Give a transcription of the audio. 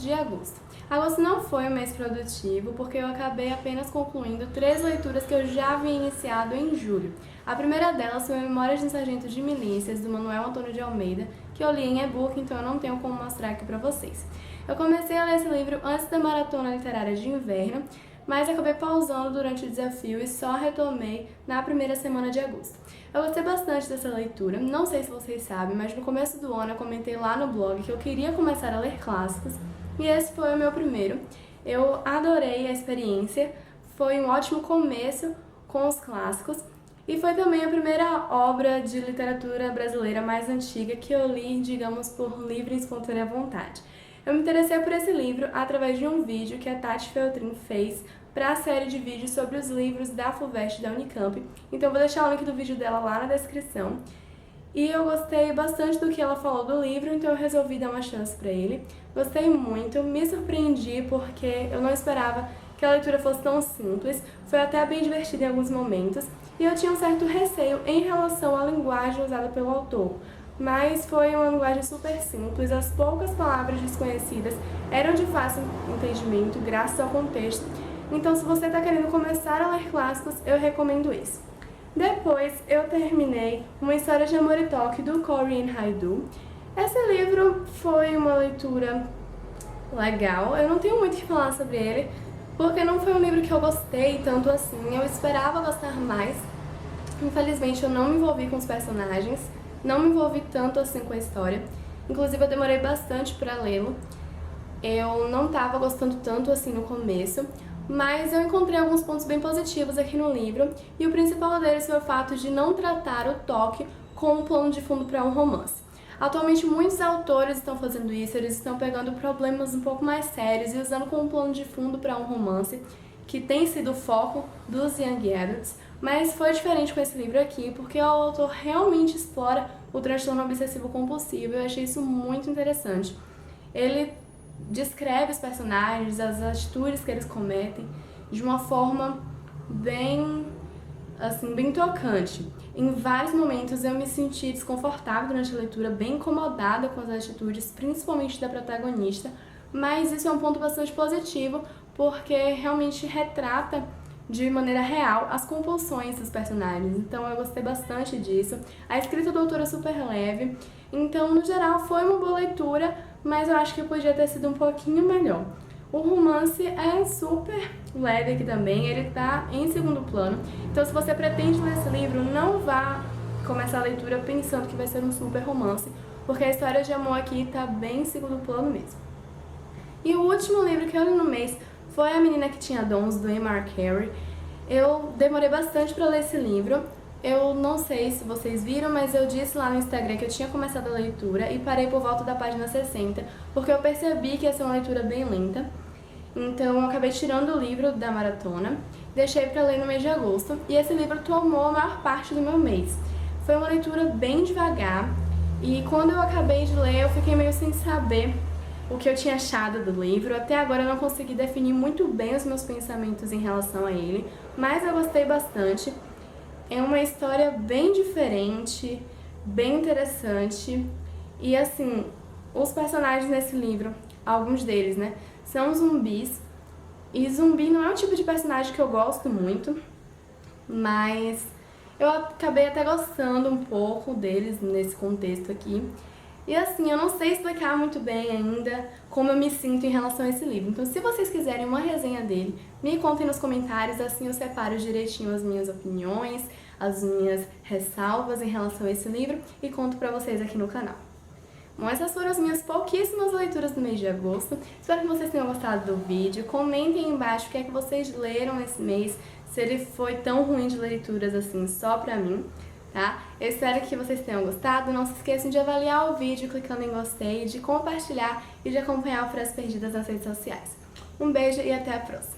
de agosto. Agosto não foi um mês produtivo, porque eu acabei apenas concluindo 3 leituras que eu já havia iniciado em julho. A primeira delas foi Memórias de um Sargento de Milícias, do Manuel Antônio de Almeida, que eu li em e-book, então eu não tenho como mostrar aqui pra vocês. Eu comecei a ler esse livro antes da Maratona Literária de Inverno, mas acabei pausando durante o desafio e só retomei na primeira semana de agosto. Eu gostei bastante dessa leitura, não sei se vocês sabem, mas no começo do ano eu comentei lá no blog que eu queria começar a ler clássicos, e esse foi o meu primeiro. Eu adorei a experiência, foi um ótimo começo com os clássicos, e foi também a primeira obra de literatura brasileira mais antiga que eu li, digamos, por livre e espontânea vontade. Eu me interessei por esse livro através de um vídeo que a Tati Feltrin fez para a série de vídeos sobre os livros da FUVEST da Unicamp, então eu vou deixar o link do vídeo dela lá na descrição. E eu gostei bastante do que ela falou do livro, então eu resolvi dar uma chance para ele. Gostei muito, me surpreendi porque eu não esperava que a leitura fosse tão simples, foi até bem divertida em alguns momentos, e eu tinha um certo receio em relação à linguagem usada pelo autor. Mas foi uma linguagem super simples, as poucas palavras desconhecidas eram de fácil entendimento graças ao contexto. Então, se você está querendo começar a ler clássicos, eu recomendo esse. Depois, eu terminei Uma História de Amor e Toque, do Corinne Haydu. Esse livro foi uma leitura legal, eu não tenho muito o que falar sobre ele, porque não foi um livro que eu gostei tanto assim, eu esperava gostar mais. Infelizmente, eu não me envolvi com os personagens, não me envolvi tanto assim com a história. Inclusive, eu demorei bastante para lê-lo. Eu não estava gostando tanto assim no começo, mas eu encontrei alguns pontos bem positivos aqui no livro, e o principal deles foi o fato de não tratar o toque como um plano de fundo para um romance. Atualmente, muitos autores estão fazendo isso, eles estão pegando problemas um pouco mais sérios e usando como plano de fundo para um romance, que tem sido o foco dos Young Adults, mas foi diferente com esse livro aqui, porque o autor realmente explora o transtorno obsessivo-compulsivo, e eu achei isso muito interessante. Ele descreve os personagens, as atitudes que eles cometem, de uma forma bem tocante. Em vários momentos eu me senti desconfortável durante a leitura, bem incomodada com as atitudes, principalmente da protagonista, mas isso é um ponto bastante positivo, porque realmente retrata de maneira real as compulsões dos personagens, então eu gostei bastante disso. A escrita do autor é super leve, então no geral foi uma boa leitura, mas eu acho que podia ter sido um pouquinho melhor. O romance é super leve aqui também, ele tá em segundo plano, então se você pretende ler esse livro, não vá começar a leitura pensando que vai ser um super romance, porque a história de amor aqui tá bem em segundo plano mesmo. E o último livro que eu li no mês foi A Menina que Tinha Dons, do M.R. Carey. Eu demorei bastante para ler esse livro. Eu não sei se vocês viram, mas eu disse lá no Instagram que eu tinha começado a leitura e parei por volta da página 60, porque eu percebi que ia ser uma leitura bem lenta. Então eu acabei tirando o livro da maratona, deixei para ler no mês de agosto, e esse livro tomou a maior parte do meu mês. Foi uma leitura bem devagar, e quando eu acabei de ler, eu fiquei meio sem saber o que eu tinha achado do livro. Até agora eu não consegui definir muito bem os meus pensamentos em relação a ele, mas eu gostei bastante. É uma história bem diferente, bem interessante, e assim, os personagens nesse livro, alguns deles, né, são zumbis, e zumbi não é um tipo de personagem que eu gosto muito, mas eu acabei até gostando um pouco deles nesse contexto aqui. E assim, eu não sei explicar muito bem ainda como eu me sinto em relação a esse livro. Então, se vocês quiserem uma resenha dele, me contem nos comentários, assim eu separo direitinho as minhas opiniões, as minhas ressalvas em relação a esse livro e conto pra vocês aqui no canal. Bom, essas foram as minhas pouquíssimas leituras do mês de agosto. Espero que vocês tenham gostado do vídeo. Comentem aí embaixo o que é que vocês leram esse mês, se ele foi tão ruim de leituras assim só pra mim. Tá? Eu espero que vocês tenham gostado. Não se esqueçam de avaliar o vídeo clicando em gostei, de compartilhar e de acompanhar o Frases Perdidas nas redes sociais. Um beijo e até a próxima!